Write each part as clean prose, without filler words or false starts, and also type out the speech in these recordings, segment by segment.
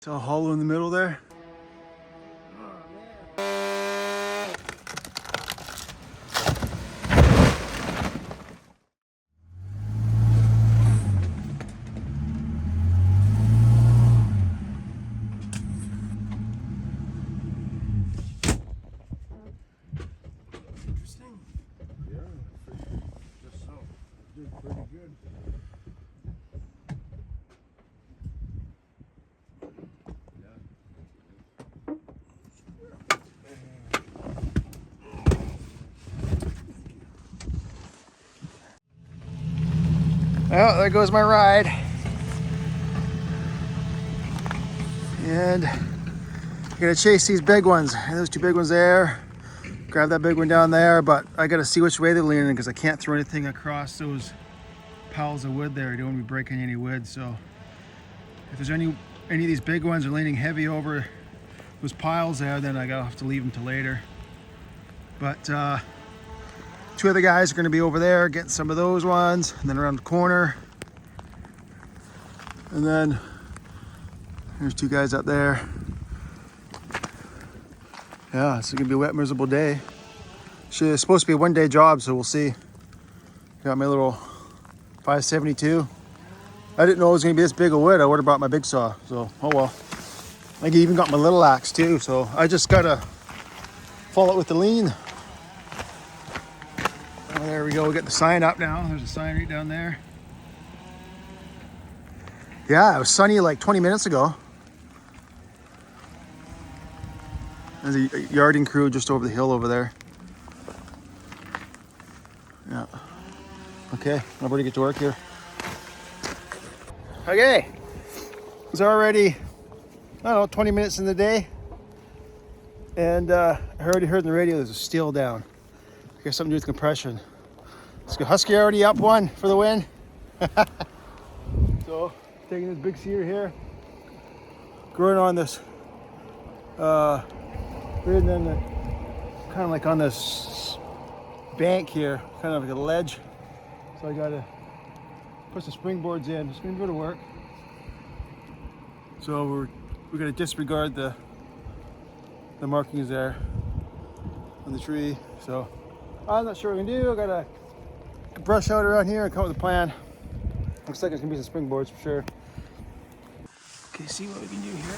It's all hollow in the middle there. Interesting. Yeah, just so. Did pretty good. Well, there goes my ride. And I'm gonna chase these big ones. Those two big ones there. Grab that big one down there, but I gotta see which way they're leaning because I can't throw anything across those piles of wood there. I don't want to be breaking any wood. So if there's any of these big ones are leaning heavy over those piles there, then I gotta have to leave them till later. But two other guys are gonna be over there getting some of those ones, and then around the corner. And then there's two guys up there. Yeah, it's gonna be a wet, miserable day. It's supposed to be a one-day job, so we'll see. Got my little 572. I didn't know it was gonna be this big of wood. I would have brought my big saw, so oh well. I even got my little axe too, so I just gotta follow it with the lean. Oh, there we go, we got the sign up now. There's a sign right down there. Yeah, it was sunny like 20 minutes ago. There's a yarding crew just over the hill over there. Yeah. Okay, I'm ready to get to work here. Okay, it's already, I don't know, 20 minutes in the day. And I already heard on the radio there's a steel down. I guess something to do with compression. Let's go. Husky already up one for the win. So, taking this big cedar here, growing on this, and then kind of like on this bank here, kind of like a ledge. So I gotta put some springboards in. It's gonna go to work. So we're gonna disregard the markings there on the tree. So I'm not sure what we're gonna do. I gotta brush out around here and come up with a plan. Looks like it's gonna be some springboards for sure. Okay, see what we can do here.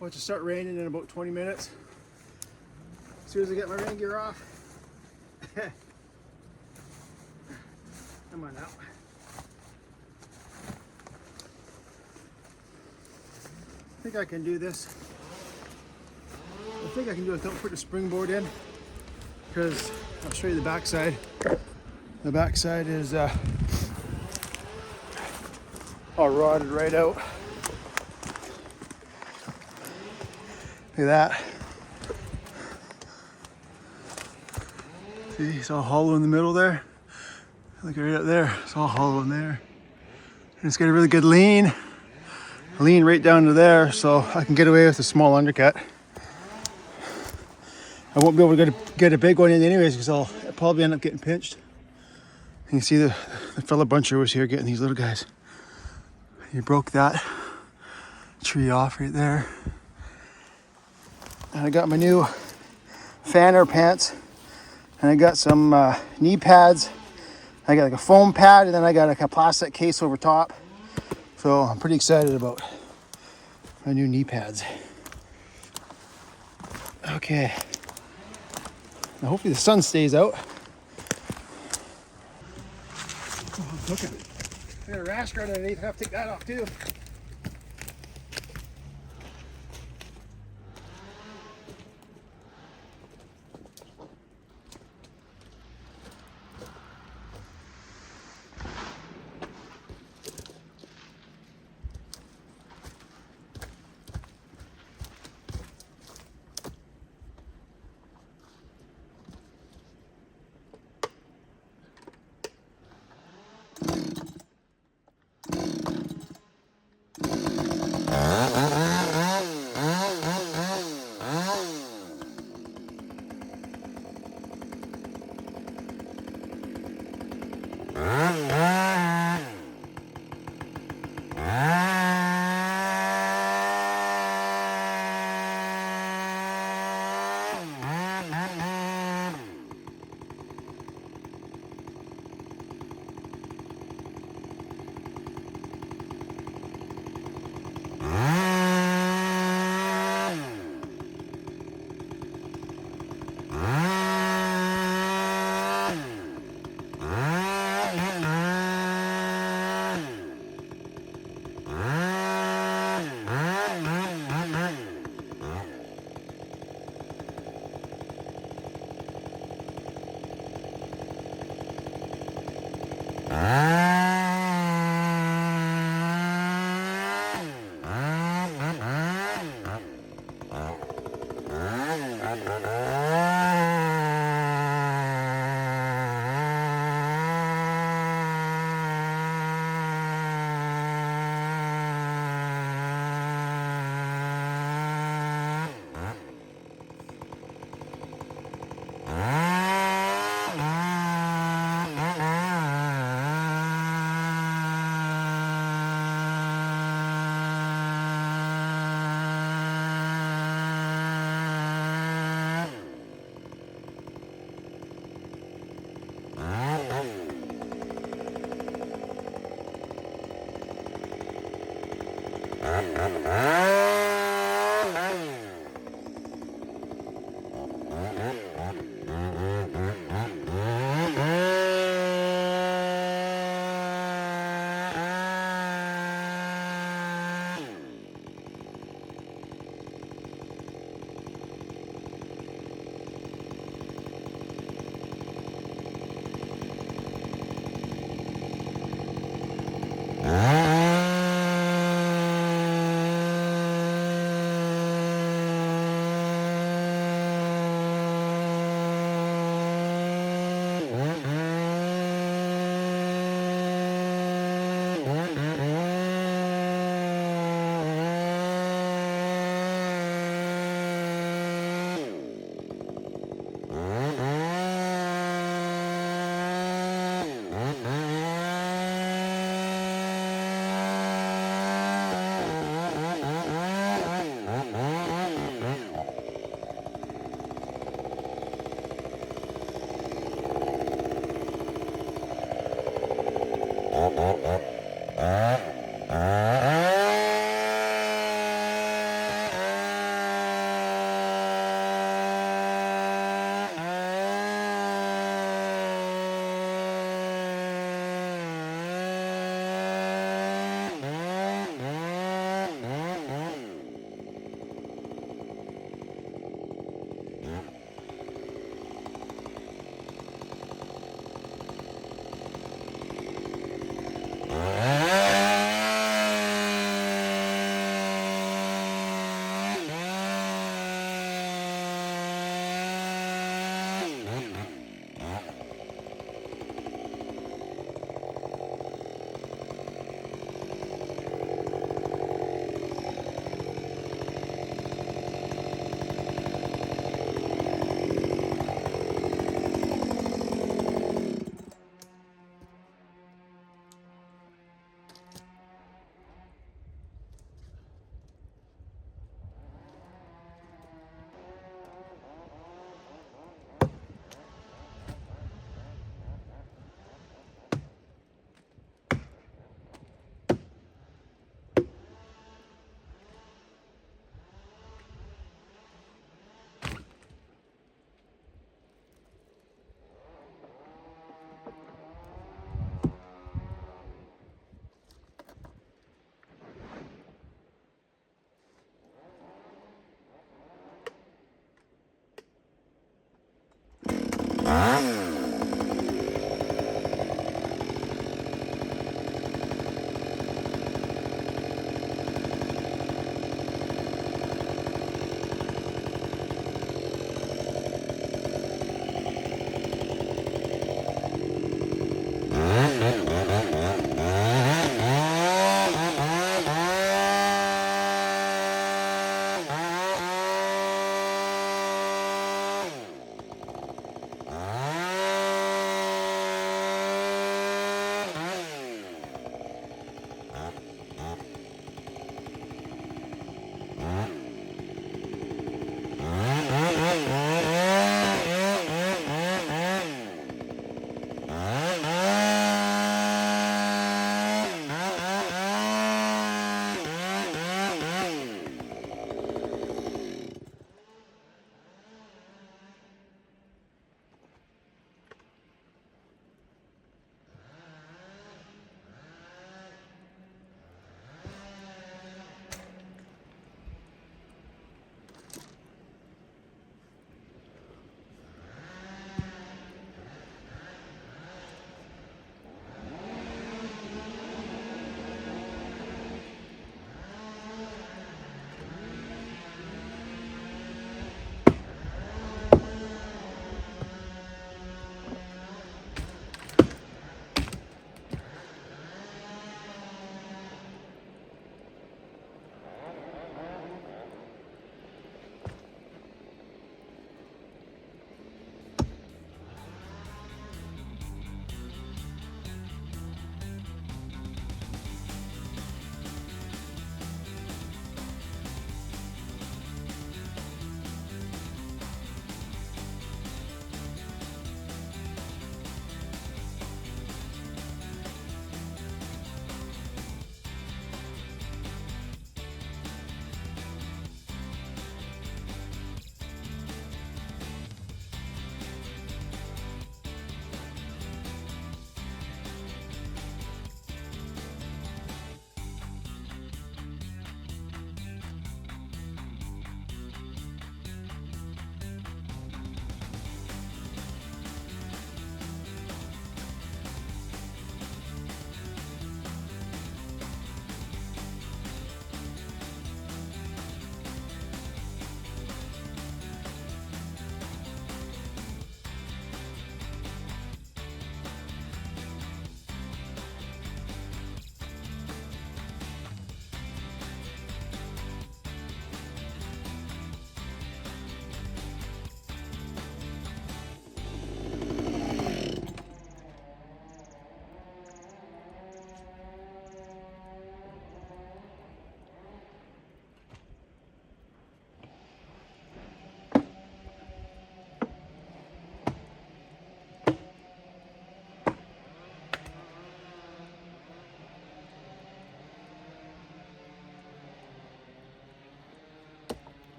Well, it should start raining in about 20 minutes. As soon as I get my rain gear off. Come on now. I think I can do this. I think I can do it without putting a springboard in, because I'll show you the backside. The backside is all rotted right out. Look at that. See, it's all hollow in the middle there. Look right up there, it's all hollow in there. And it's got a really good lean right down to there, so I can get away with a small undercut. I won't be able to get a big one in anyways, because I'll probably end up getting pinched. You can see the fellow buncher was here getting these little guys. He broke that tree off right there. And I got my new fanner pants, and I got some knee pads. I got like a foam pad, and then I got like a plastic case over top. So I'm pretty excited about my new knee pads. Okay. Now hopefully the sun stays out. Oh, I'm cooking. I got a rash guard underneath. I have to take that off too.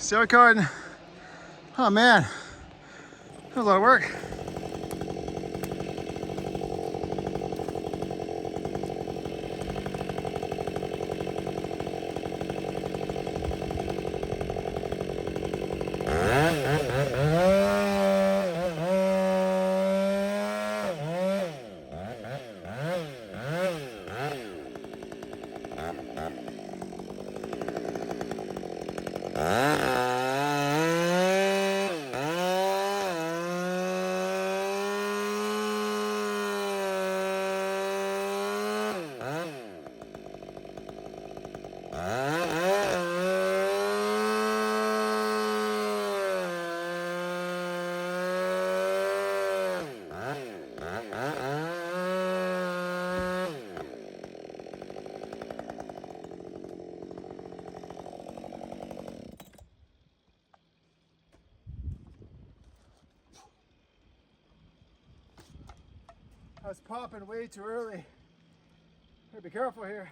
Steroid card. Oh man, that was a lot of work. I was popping way too early. Gotta be careful here.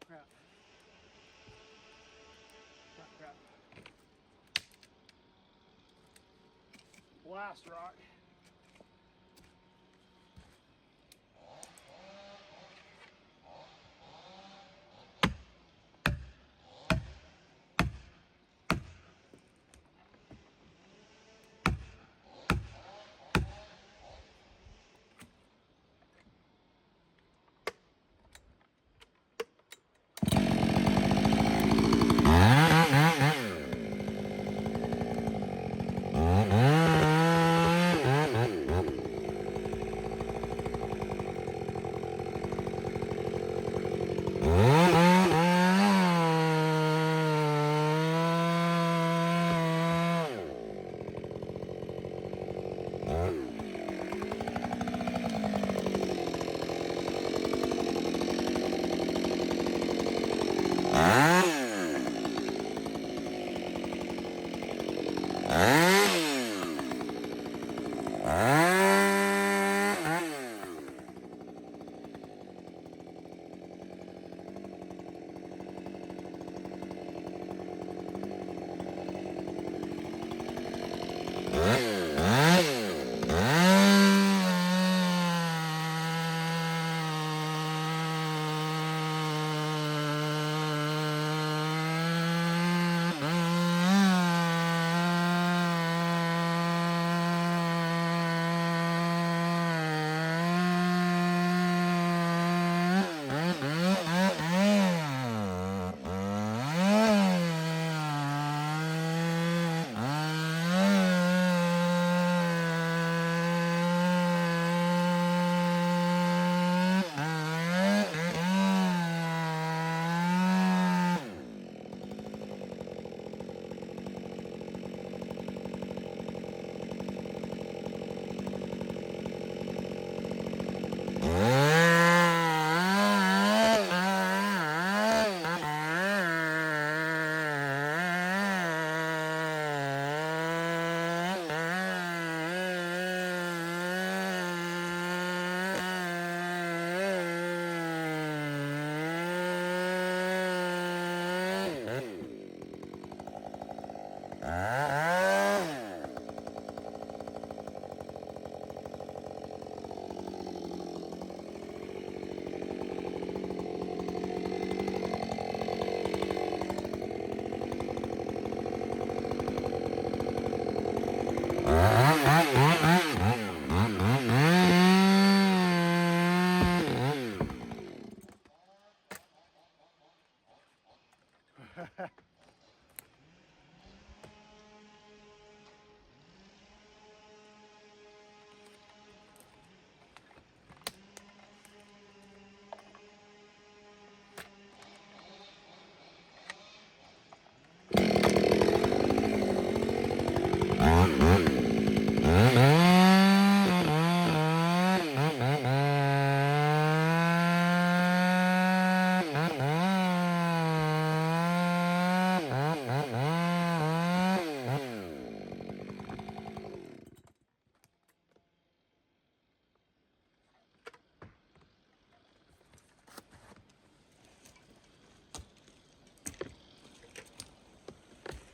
Crap. Crap. Blast rock.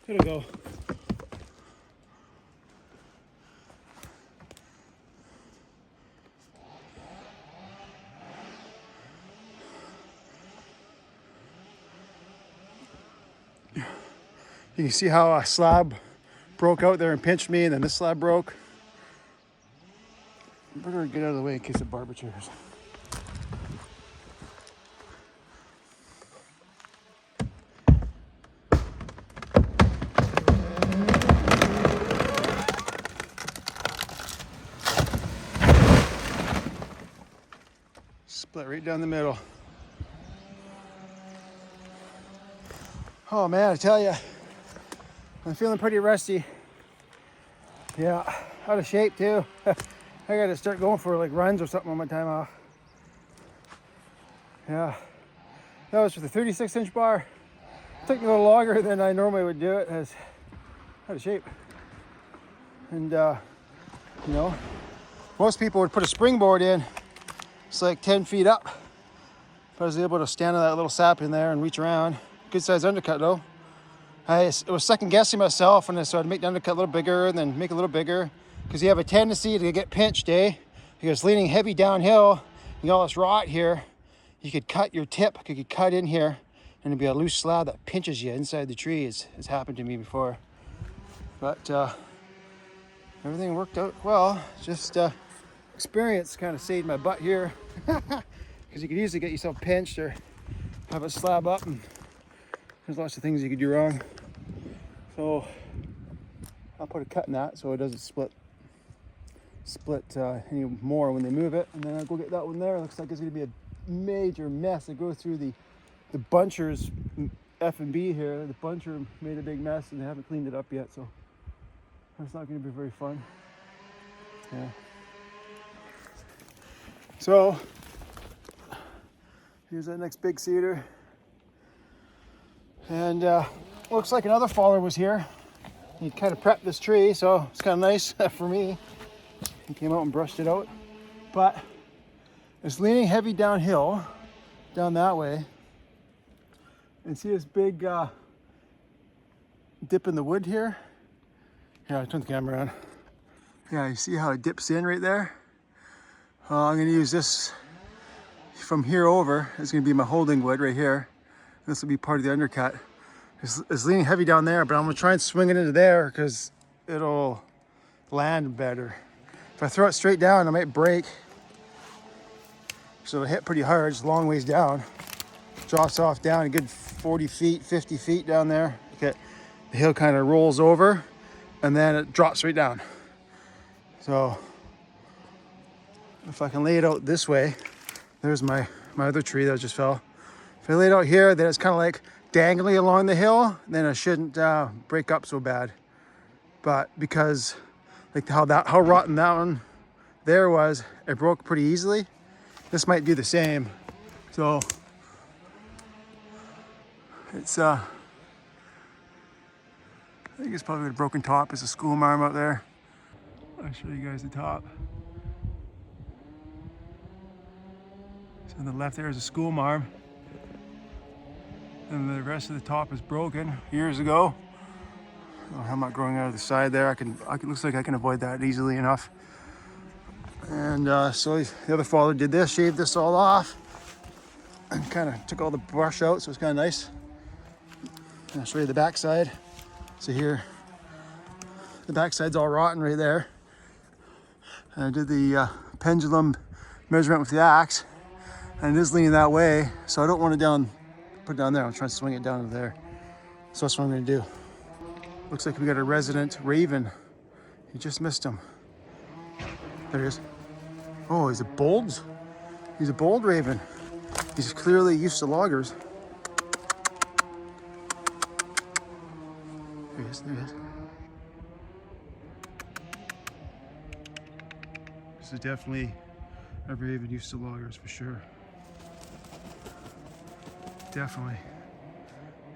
It'll go. You can see how a slab broke out there and pinched me, and then this slab broke. Better get out of the way in case it barbitures. Split right down the middle. Oh man, I tell you, I'm feeling pretty rusty. Yeah, out of shape too. I gotta start going for like runs or something on my time off. Yeah, that was with a 36-inch bar. Took me a little longer than I normally would do it. I was out of shape. And you know, most people would put a springboard in. It's like 10 feet up. But I was able to stand on that little sap in there and reach around. Good size undercut though. I was second guessing myself, and I started to make the undercut a little bigger and then make it a little bigger, because you have a tendency to get pinched, because leaning heavy downhill, you got all this rot here, you could cut your tip, you could cut in here, and it'd be a loose slab that pinches you inside the tree. It's happened to me before. But everything worked out well. Just experience kind of saved my butt here, because you could easily get yourself pinched or have it slab up, and there's lots of things you could do wrong. So I'll put a cut in that so it doesn't split any more when they move it. And then I'll go get that one there. Looks like it's gonna be a major mess. I go through the bunchers F&B here. The buncher made a big mess and they haven't cleaned it up yet, so that's not gonna be very fun. Yeah. So here's that next big cedar. And looks like another faller was here. He kind of prepped this tree, so it's kind of nice for me. He came out and brushed it out. But it's leaning heavy downhill, down that way. And see this big dip in the wood here? Yeah, I turn the camera around. Yeah, you see how it dips in right there? I'm gonna use this from here over. It's gonna be my holding wood right here. This will be part of the undercut. It's leaning heavy down there, but I'm gonna try and swing it into there because it'll land better. If I throw it straight down, I might break. So it'll hit pretty hard, it's a long ways down. Drops off down a good 40 feet, 50 feet down there. Okay. The hill kind of rolls over and then it drops right down. So if I can lay it out this way, there's my other tree that just fell. If I lay it out here, then it's kind of like dangling along the hill, then it shouldn't break up so bad. But because like how rotten that one there was, it broke pretty easily. This might do the same. So it's I think it's probably a broken top. It's a school marm out there. I'll show you guys the top. So on the left there is a school marm. And the rest of the top is broken years ago. I'm not growing out of the side there. Looks like I can avoid that easily enough. And so the other father did this, shaved this all off, and kind of took all the brush out, so it's kind of nice. And I'll show you the back side. So here, the back side's all rotten right there. And I did the pendulum measurement with the axe, and it is leaning that way, so I don't want it put it down there. I'm trying to swing it down to there. So that's what I'm gonna do. Looks like we got a resident raven. You just missed him. There he is. Oh, he's a bold. He's a bold raven. He's clearly used to loggers. There he is, there he is. This is definitely a raven used to loggers for sure. Definitely.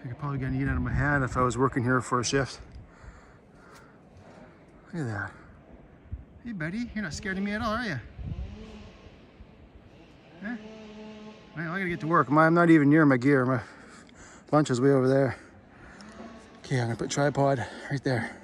I could probably get an eat out of my hand if I was working here for a shift. Look at that. Hey buddy, you're not scared of me at all, are you? Huh? Well, I gotta get to work. I'm not even near my gear. My lunch is way over there. Okay, I'm gonna put tripod right there.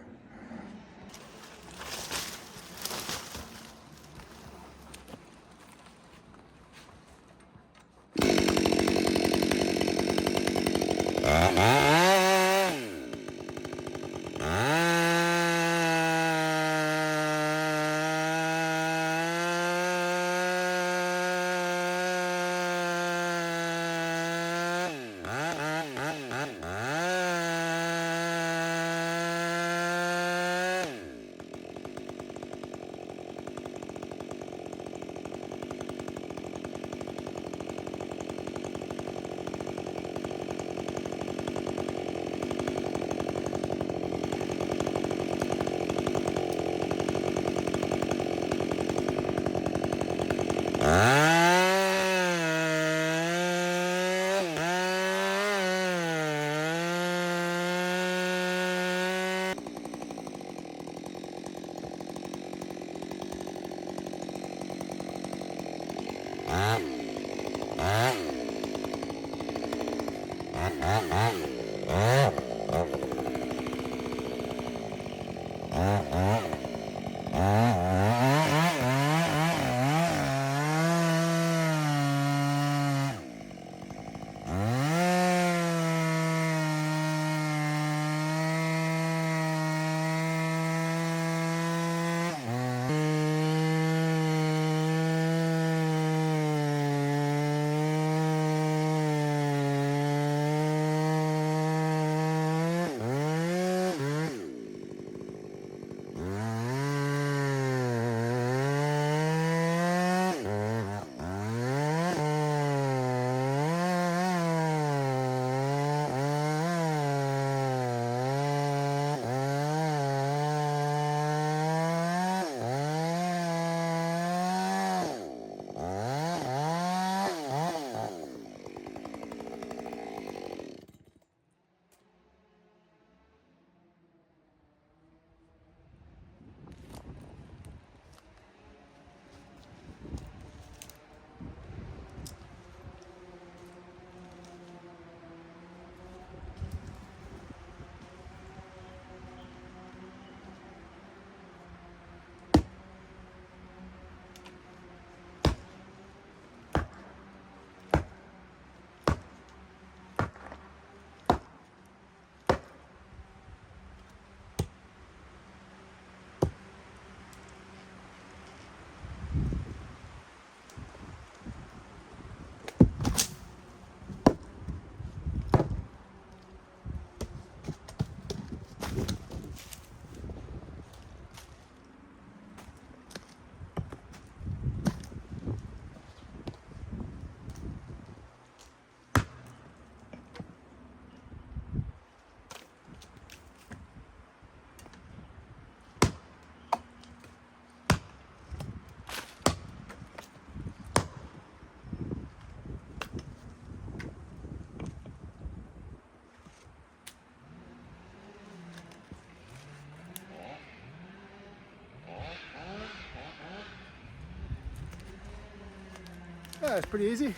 Yeah, it's pretty easy.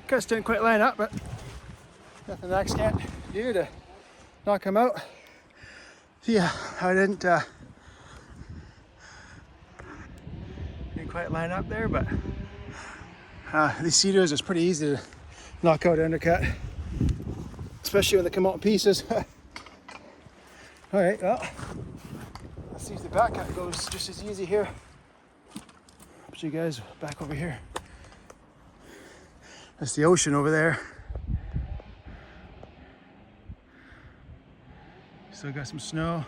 Cuts didn't quite line up, but nothing the axe can't do to knock him out. Yeah, I didn't quite line up there, but these cedars is pretty easy to knock out undercut, especially when they come out in pieces. All right, well, let's see if the back cut goes just as easy here. Put you guys back over here. That's the ocean over there. Still got some snow.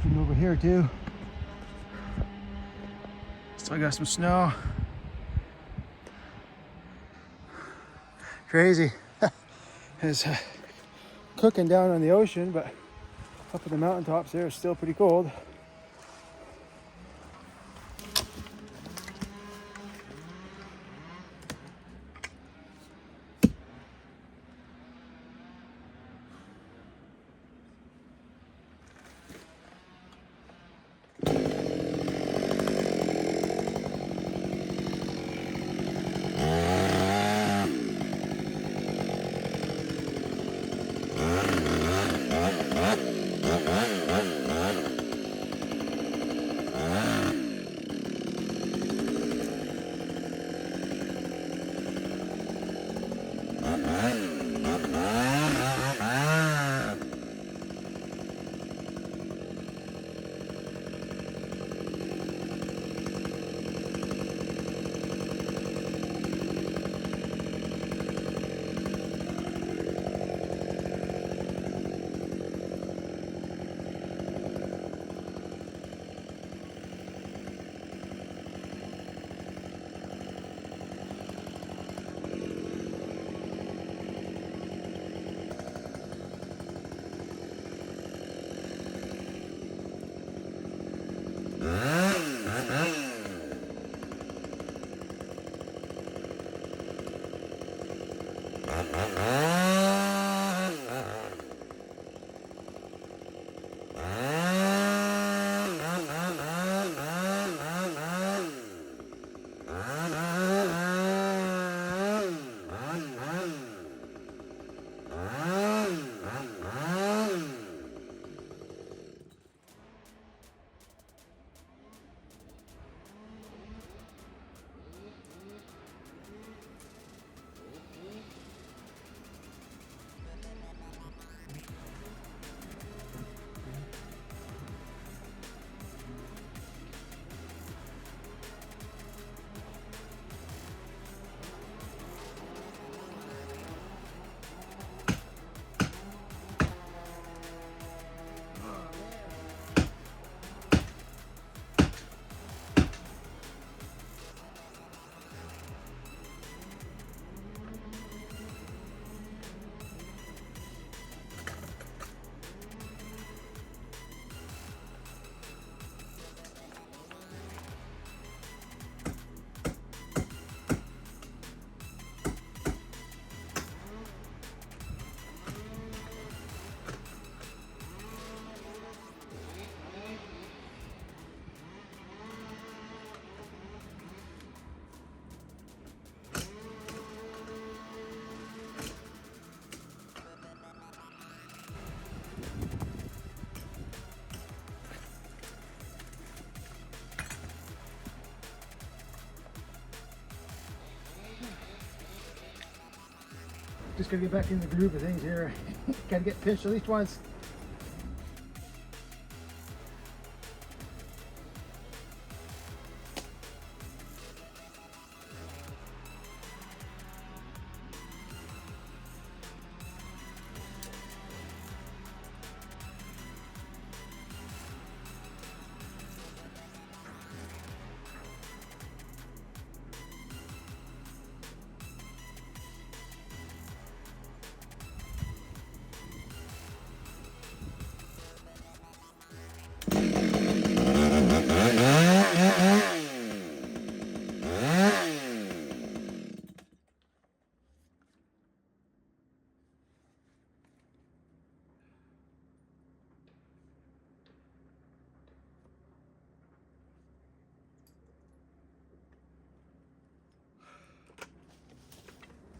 From over here too. Still got some snow. Crazy. It's cooking down on the ocean, but up at the mountaintops there it's still pretty cold. Just gotta get back in the groove of things here. Gotta get pinched at least once.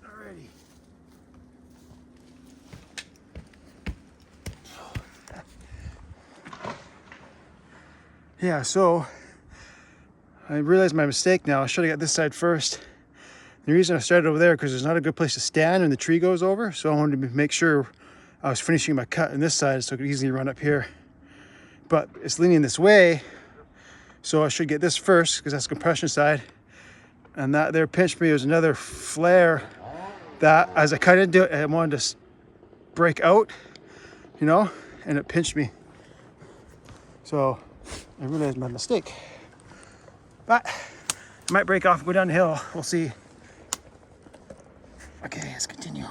Alrighty. Yeah, so I realized my mistake now. I should have got this side first. The reason I started over there because there's not a good place to stand when the tree goes over. So I wanted to make sure I was finishing my cut on this side so I could easily run up here. But it's leaning this way, so I should get this first because that's the compression side. And that there pinched me. There's another flare that as I cut into it, I wanted to break out. you know, and it pinched me. So I realized my mistake. But I might break off and go down the hill. We'll see. Okay, let's continue.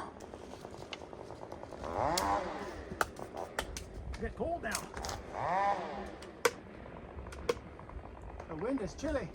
It's getting cold now. The wind is chilly.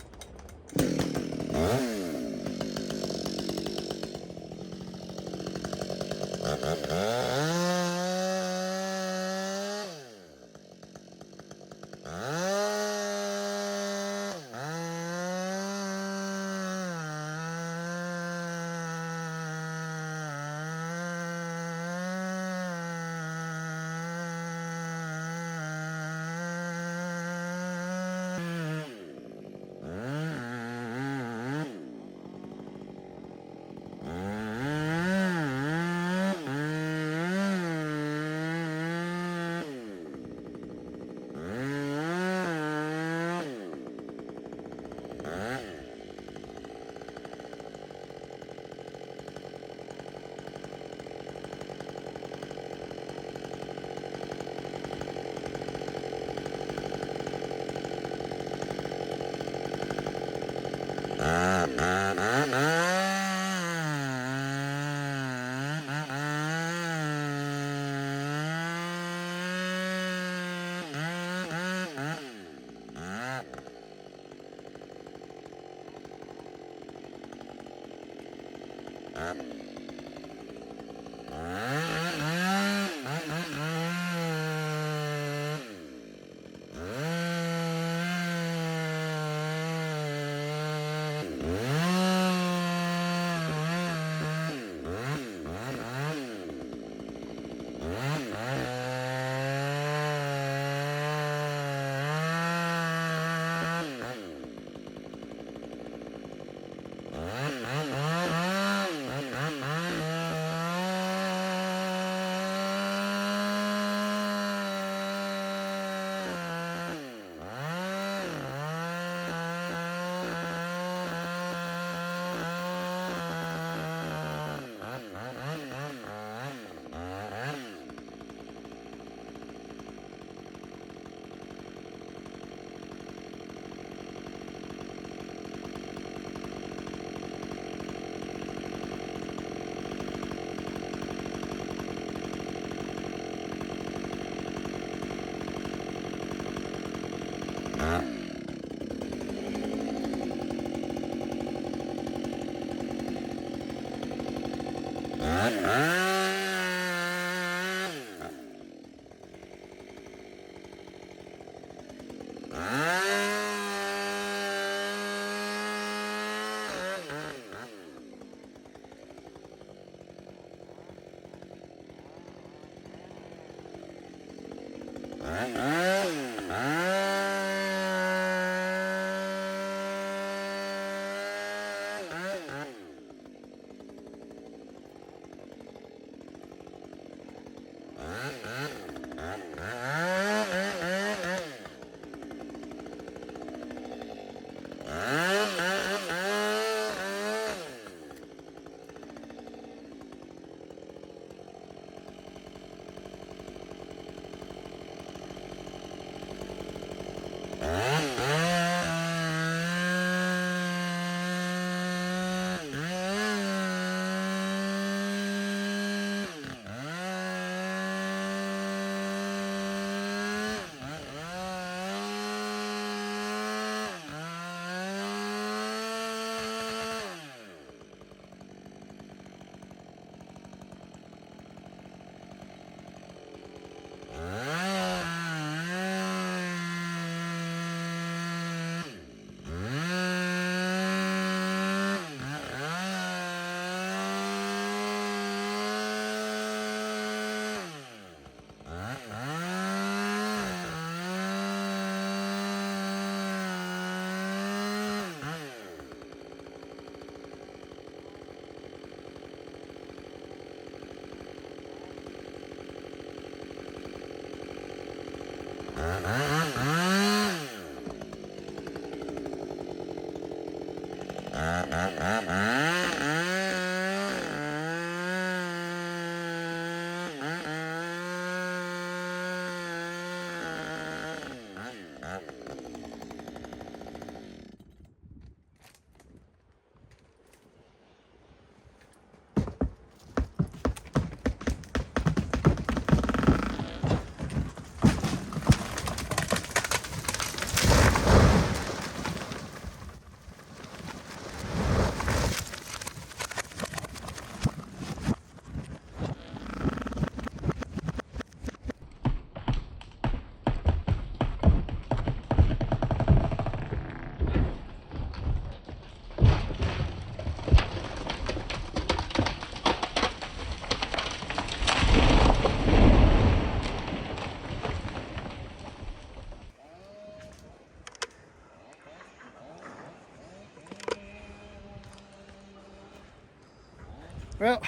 Well,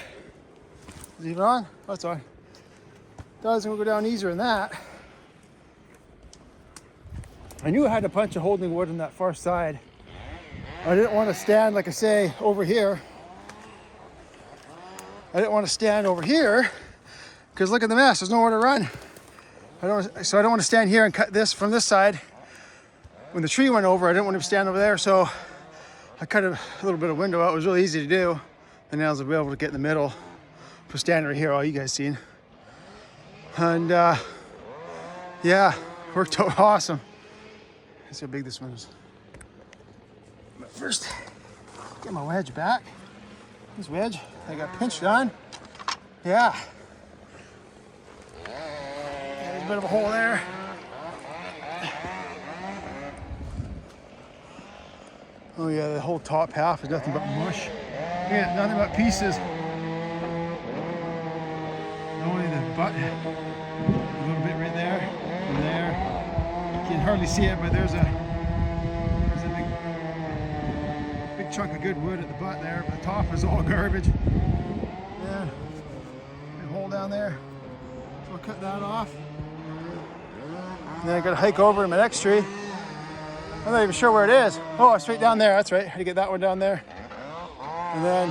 is it even on? Oh, it's on. Thought it was gonna go down easier than that. I knew I had a bunch of holding wood on that far side. I didn't want to stand, like I say, over here. I didn't want to stand over here because look at the mess. There's nowhere to run. So I don't want to stand here and cut this from this side. When the tree went over, I didn't want to stand over there, so I cut a little bit of window out. It was really easy to do. And now I was able to get in the middle. For standing right here, all you guys seen. And yeah, worked out awesome. Let's see how big this one is. But first, get my wedge back. This wedge, I got pinched on. Yeah. There's a bit of a hole there. Oh yeah, the whole top half is nothing but mush. Yeah, nothing but pieces. Only the butt, a little bit right there, from there. You can hardly see it, but there's a big chunk of good wood at the butt there. But the top is all garbage. Yeah, big hole down there. So I'll cut that off. And then I got to hike over to my next tree. I'm not even sure where it is. Oh, it's right down there. That's right. I had to get that one down there. And then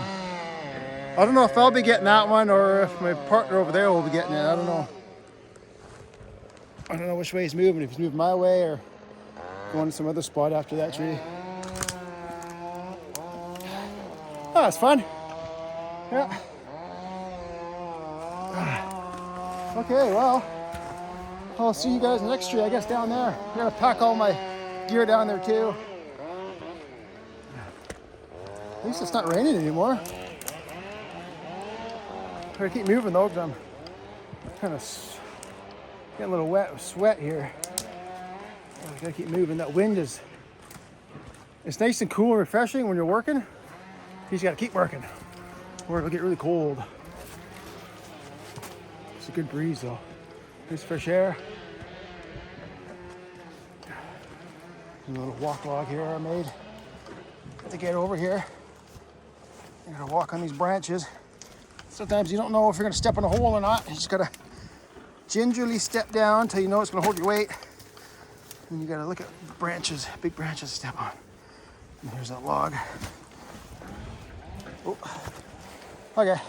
I don't know if I'll be getting that one or if my partner over there will be getting it. I don't know. I don't know which way he's moving. If he's moving my way or going to some other spot after that tree. Oh, it's fun. Yeah. Okay, well, I'll see you guys in the next tree, I guess, down there. I'm gonna pack all my gear down there too. At least it's not raining anymore. I gotta keep moving though, because I'm kind of getting a little wet with sweat here. I gotta keep moving. That wind is, it's nice and cool and refreshing when you're working. You just gotta keep working, or it'll get really cold. It's a good breeze though. Nice fresh air. A little walk log here I made to get over here. I'm gonna walk on these branches. Sometimes you don't know if you're gonna step in a hole or not. You just gotta gingerly step down until you know it's gonna hold your weight. And you gotta look at branches, big branches to step on. And here's that log. Oh. Okay.